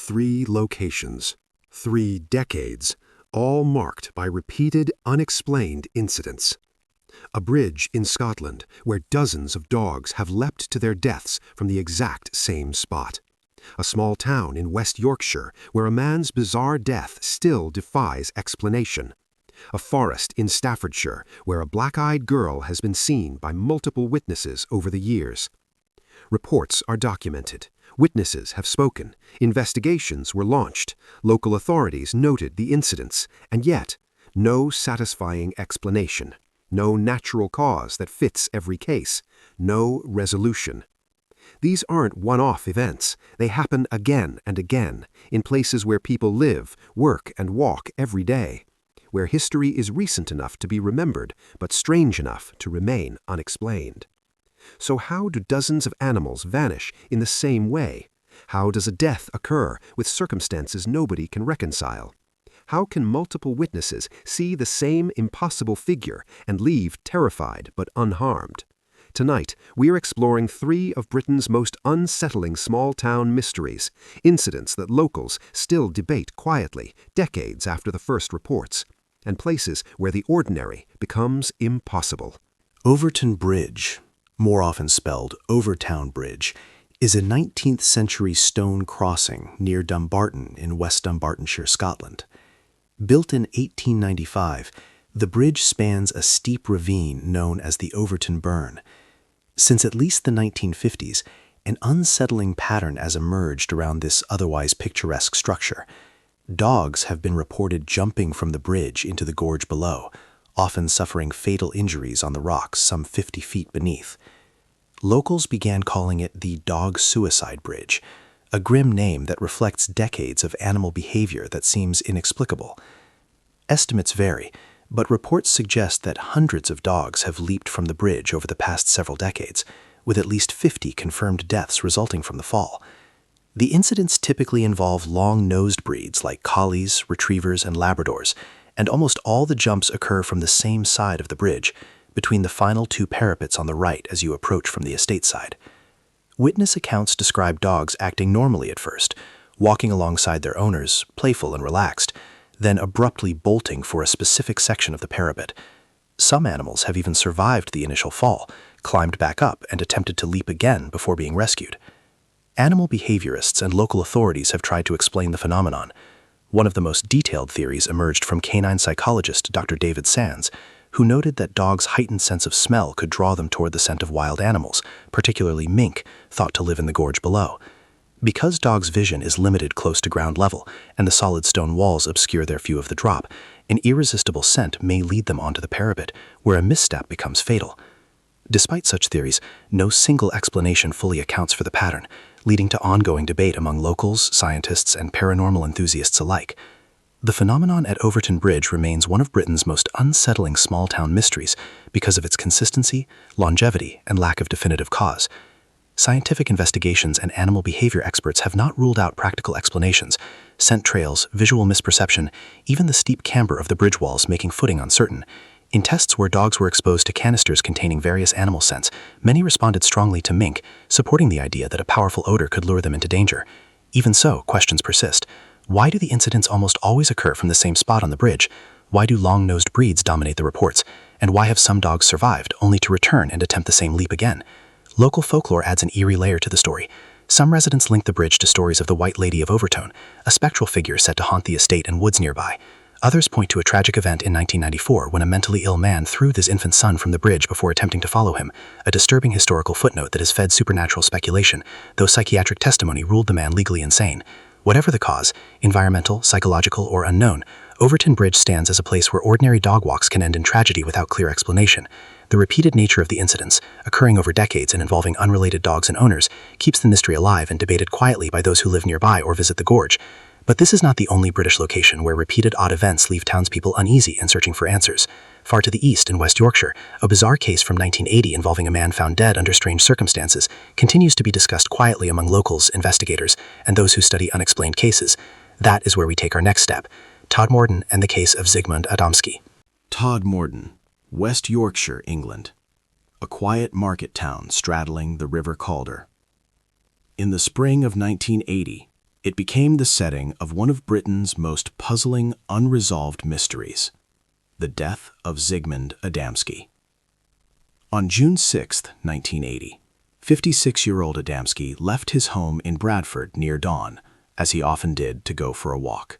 3 locations, 3 decades, all marked by repeated, unexplained incidents. A bridge in Scotland where dozens of dogs have leapt to their deaths from the exact same spot. A small town in West Yorkshire where a man's bizarre death still defies explanation. A forest in Staffordshire where a black-eyed girl has been seen by multiple witnesses over the years. Reports are documented. Witnesses have spoken. Investigations were launched. Local authorities noted the incidents, and yet no satisfying explanation. No natural cause that fits every case. No resolution. These aren't one-off events. They happen again and again, in places where people live, work, and walk every day, where history is recent enough to be remembered, but strange enough to remain unexplained. So how do dozens of animals vanish in the same way? How does a death occur with circumstances nobody can reconcile? How can multiple witnesses see the same impossible figure and leave terrified but unharmed? Tonight, we are exploring 3 of Britain's most unsettling small-town mysteries, incidents that locals still debate quietly decades after the first reports, and places where the ordinary becomes impossible. Overton Bridge, more often spelled Overtown Bridge, is a 19th century stone crossing near Dumbarton in West Dunbartonshire, Scotland. Built in 1895, the bridge spans a steep ravine known as the Overton Burn. Since at least the 1950s, an unsettling pattern has emerged around this otherwise picturesque structure. Dogs have been reported jumping from the bridge into the gorge below, often suffering fatal injuries on the rocks some 50 feet beneath. Locals began calling it the Dog Suicide Bridge, a grim name that reflects decades of animal behavior that seems inexplicable. Estimates vary, but reports suggest that hundreds of dogs have leaped from the bridge over the past several decades, with at least 50 confirmed deaths resulting from the fall. The incidents typically involve long-nosed breeds like collies, retrievers, and Labradors, and almost all the jumps occur from the same side of the bridge, between the final 2 parapets on the right as you approach from the estate side. Witness accounts describe dogs acting normally at first, walking alongside their owners, playful and relaxed, then abruptly bolting for a specific section of the parapet. Some animals have even survived the initial fall, climbed back up, and attempted to leap again before being rescued. Animal behaviorists and local authorities have tried to explain the phenomenon. One of the most detailed theories emerged from canine psychologist Dr. David Sands, who noted that dogs' heightened sense of smell could draw them toward the scent of wild animals, particularly mink, thought to live in the gorge below. Because dogs' vision is limited close to ground level and the solid stone walls obscure their view of the drop, an irresistible scent may lead them onto the parapet, where a misstep becomes fatal. Despite such theories, no single explanation fully accounts for the pattern, leading to ongoing debate among locals, scientists, and paranormal enthusiasts alike. The phenomenon at Overton Bridge remains one of Britain's most unsettling small-town mysteries because of its consistency, longevity, and lack of definitive cause. Scientific investigations and animal behavior experts have not ruled out practical explanations, scent trails, visual misperception, even the steep camber of the bridge walls making footing uncertain. In tests where dogs were exposed to canisters containing various animal scents, many responded strongly to mink, supporting the idea that a powerful odor could lure them into danger. Even so, questions persist. Why do the incidents almost always occur from the same spot on the bridge? Why do long-nosed breeds dominate the reports? And why have some dogs survived, only to return and attempt the same leap again? Local folklore adds an eerie layer to the story. Some residents link the bridge to stories of the White Lady of Overton, a spectral figure said to haunt the estate and woods nearby. Others point to a tragic event in 1994 when a mentally ill man threw his infant son from the bridge before attempting to follow him, a disturbing historical footnote that has fed supernatural speculation, though psychiatric testimony ruled the man legally insane. Whatever the cause, environmental, psychological, or unknown, Overton Bridge stands as a place where ordinary dog walks can end in tragedy without clear explanation. The repeated nature of the incidents, occurring over decades and involving unrelated dogs and owners, keeps the mystery alive and debated quietly by those who live nearby or visit the gorge. But this is not the only British location where repeated odd events leave townspeople uneasy and searching for answers. Far to the east in West Yorkshire, a bizarre case from 1980 involving a man found dead under strange circumstances continues to be discussed quietly among locals, investigators, and those who study unexplained cases. That is where we take our next step. Todmorden and the case of Zigmund Adamski. Todmorden, West Yorkshire, England. A quiet market town straddling the River Calder. In the spring of 1980, It became the setting of one of Britain's most puzzling, unresolved mysteries: the death of Zigmund Adamski. On June 6, 1980, 56-year-old Adamski left his home in Bradford near dawn, as he often did, to go for a walk.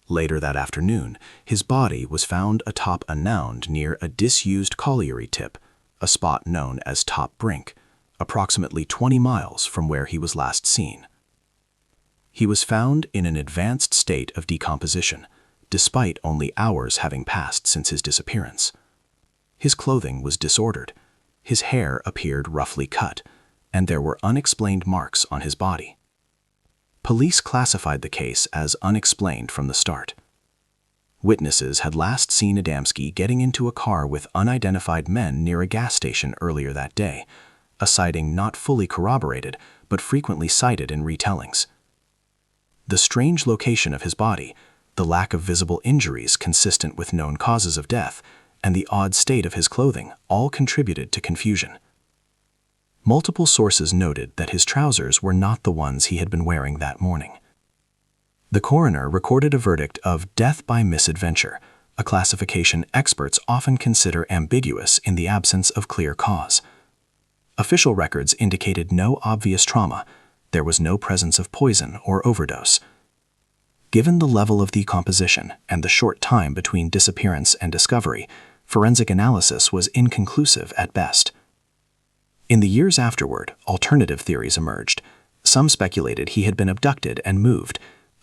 Later that afternoon, his body was found atop a mound near a disused colliery tip, a spot known as Top Brink, approximately 20 miles from where he was last seen. He was found in an advanced state of decomposition, despite only hours having passed since his disappearance. His clothing was disordered, his hair appeared roughly cut, and there were unexplained marks on his body. Police classified the case as unexplained from the start. Witnesses had last seen Adamski getting into a car with unidentified men near a gas station earlier that day, a sighting not fully corroborated but frequently cited in retellings. The strange location of his body, the lack of visible injuries consistent with known causes of death, and the odd state of his clothing all contributed to confusion. Multiple sources noted that his trousers were not the ones he had been wearing that morning. The coroner recorded a verdict of death by misadventure, a classification experts often consider ambiguous in the absence of clear cause. Official records indicated no obvious trauma. There was no presence of poison or overdose. Given the level of decomposition and the short time between disappearance and discovery, forensic analysis was inconclusive at best. In the years afterward, alternative theories emerged. Some speculated he had been abducted and moved.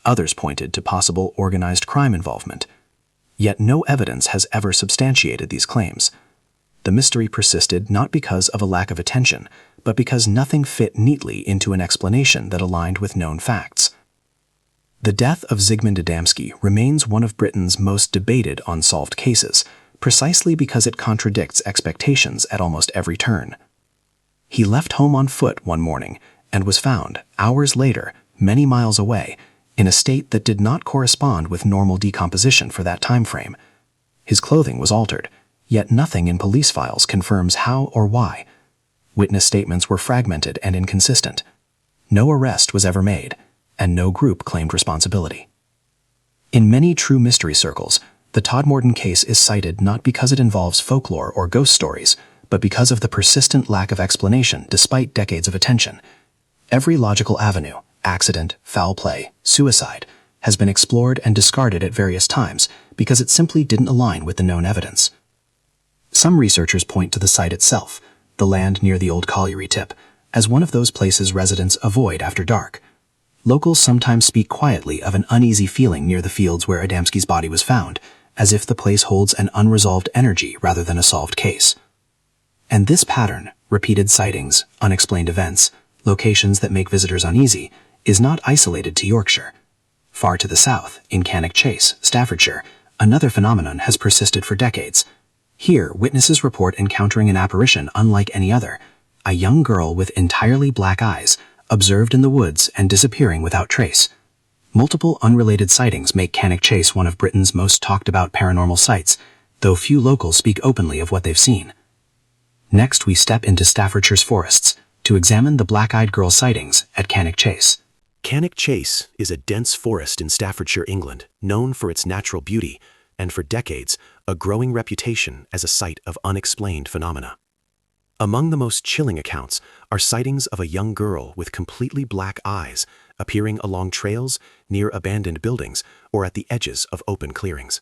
Others pointed to possible organized crime involvement. Yet no evidence has ever substantiated these claims. The mystery persisted not because of a lack of attention, but because nothing fit neatly into an explanation that aligned with known facts. The death of Zigmund Adamski remains one of Britain's most debated unsolved cases, precisely because it contradicts expectations at almost every turn. He left home on foot one morning and was found, hours later, many miles away, in a state that did not correspond with normal decomposition for that time frame. His clothing was altered, yet nothing in police files confirms how or why. Witness statements were fragmented and inconsistent. No arrest was ever made, and no group claimed responsibility. In many true mystery circles, the Todmorden case is cited not because it involves folklore or ghost stories, but because of the persistent lack of explanation despite decades of attention. Every logical avenue, accident, foul play, suicide, has been explored and discarded at various times because it simply didn't align with the known evidence. Some researchers point to the site itself, the land near the old colliery tip, as one of those places residents avoid after dark. Locals sometimes speak quietly of an uneasy feeling near the fields where Adamski's body was found, as if the place holds an unresolved energy rather than a solved case. And this pattern, repeated sightings, unexplained events, locations that make visitors uneasy, is not isolated to Yorkshire. Far to the south, in Cannock, Staffordshire, another phenomenon has persisted for decades. Here, witnesses report encountering an apparition unlike any other, a young girl with entirely black eyes, observed in the woods and disappearing without trace. Multiple unrelated sightings make Cannock one of Britain's most talked-about paranormal sites, though few locals speak openly of what they've seen. Next, we step into Staffordshire's forests to examine the black-eyed girl sightings at Cannock. Cannock Chase is a dense forest in Staffordshire, England, known for its natural beauty and for decades a growing reputation as a site of unexplained phenomena. Among the most chilling accounts are sightings of a young girl with completely black eyes appearing along trails, near abandoned buildings, or at the edges of open clearings.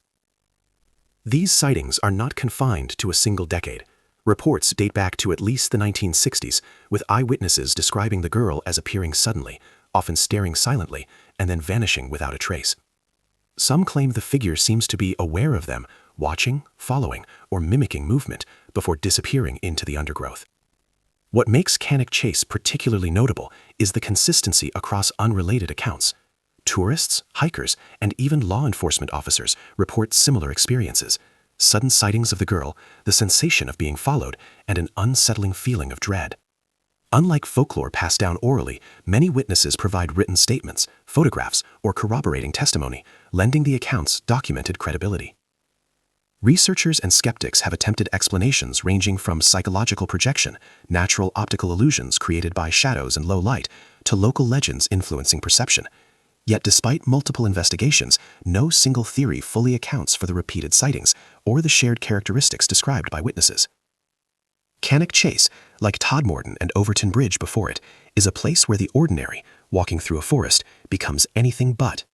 These sightings are not confined to a single decade. Reports date back to at least the 1960s, with eyewitnesses describing the girl as appearing suddenly, often staring silently, and then vanishing without a trace. Some claim the figure seems to be aware of them, watching, following, or mimicking movement before disappearing into the undergrowth. What makes Cannock particularly notable is the consistency across unrelated accounts. Tourists, hikers, and even law enforcement officers report similar experiences: sudden sightings of the girl, the sensation of being followed, and an unsettling feeling of dread. Unlike folklore passed down orally, many witnesses provide written statements, photographs, or corroborating testimony, lending the accounts documented credibility. Researchers and skeptics have attempted explanations ranging from psychological projection, natural optical illusions created by shadows and low light, to local legends influencing perception. Yet despite multiple investigations, no single theory fully accounts for the repeated sightings or the shared characteristics described by witnesses. Cannock Chase, like Todmorden and Overton Bridge before it, is a place where the ordinary, walking through a forest, becomes anything but.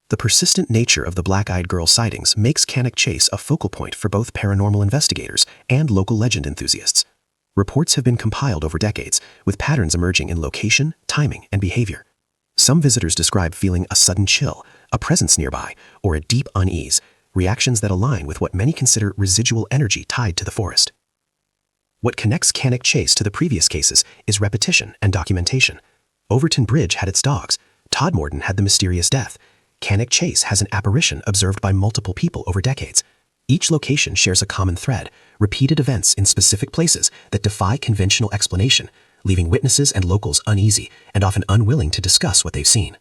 The persistent nature of the black-eyed girl sightings makes Cannock Chase a focal point for both paranormal investigators and local legend enthusiasts. Reports have been compiled over decades, with patterns emerging in location, timing, and behavior. Some visitors describe feeling a sudden chill, a presence nearby, or a deep unease, reactions that align with what many consider residual energy tied to the forest. What connects Cannock Chase to the previous cases is repetition and documentation. Overton Bridge had its dogs, Todmorden had the mysterious death, Cannock Chase has an apparition observed by multiple people over decades. Each location shares a common thread, repeated events in specific places that defy conventional explanation, leaving witnesses and locals uneasy and often unwilling to discuss what they've seen.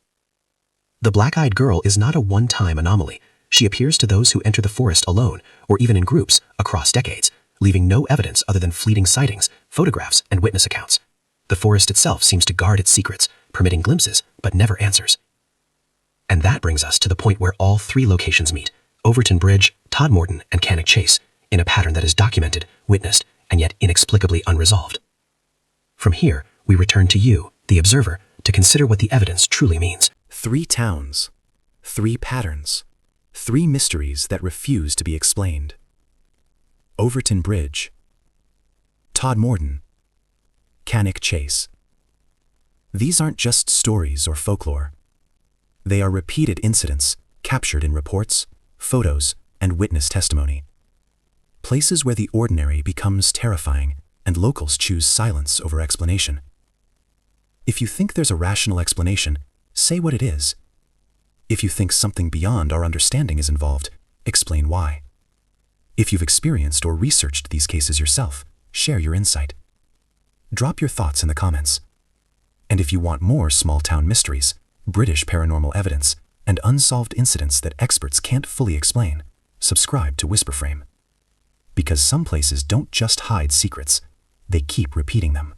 The black-eyed girl is not a one-time anomaly. She appears to those who enter the forest alone, or even in groups, across decades, leaving no evidence other than fleeting sightings, photographs, and witness accounts. The forest itself seems to guard its secrets, permitting glimpses, but never answers. And that brings us to the point where all three locations meet, Overton Bridge, Todmorden, and Cannock Chase, in a pattern that is documented, witnessed, and yet inexplicably unresolved. From here, we return to you, the observer, to consider what the evidence truly means. 3 towns, 3 patterns, 3 mysteries that refuse to be explained. Overton Bridge, Todmorden, Cannock Chase. These aren't just stories or folklore. They are repeated incidents captured in reports, photos, and witness testimony. Places where the ordinary becomes terrifying and locals choose silence over explanation. If you think there's a rational explanation, say what it is. If you think something beyond our understanding is involved, explain why. If you've experienced or researched these cases yourself, share your insight. Drop your thoughts in the comments. And if you want more small-town mysteries, British paranormal evidence, and unsolved incidents that experts can't fully explain, subscribe to WhisprFrame. Because some places don't just hide secrets, they keep repeating them.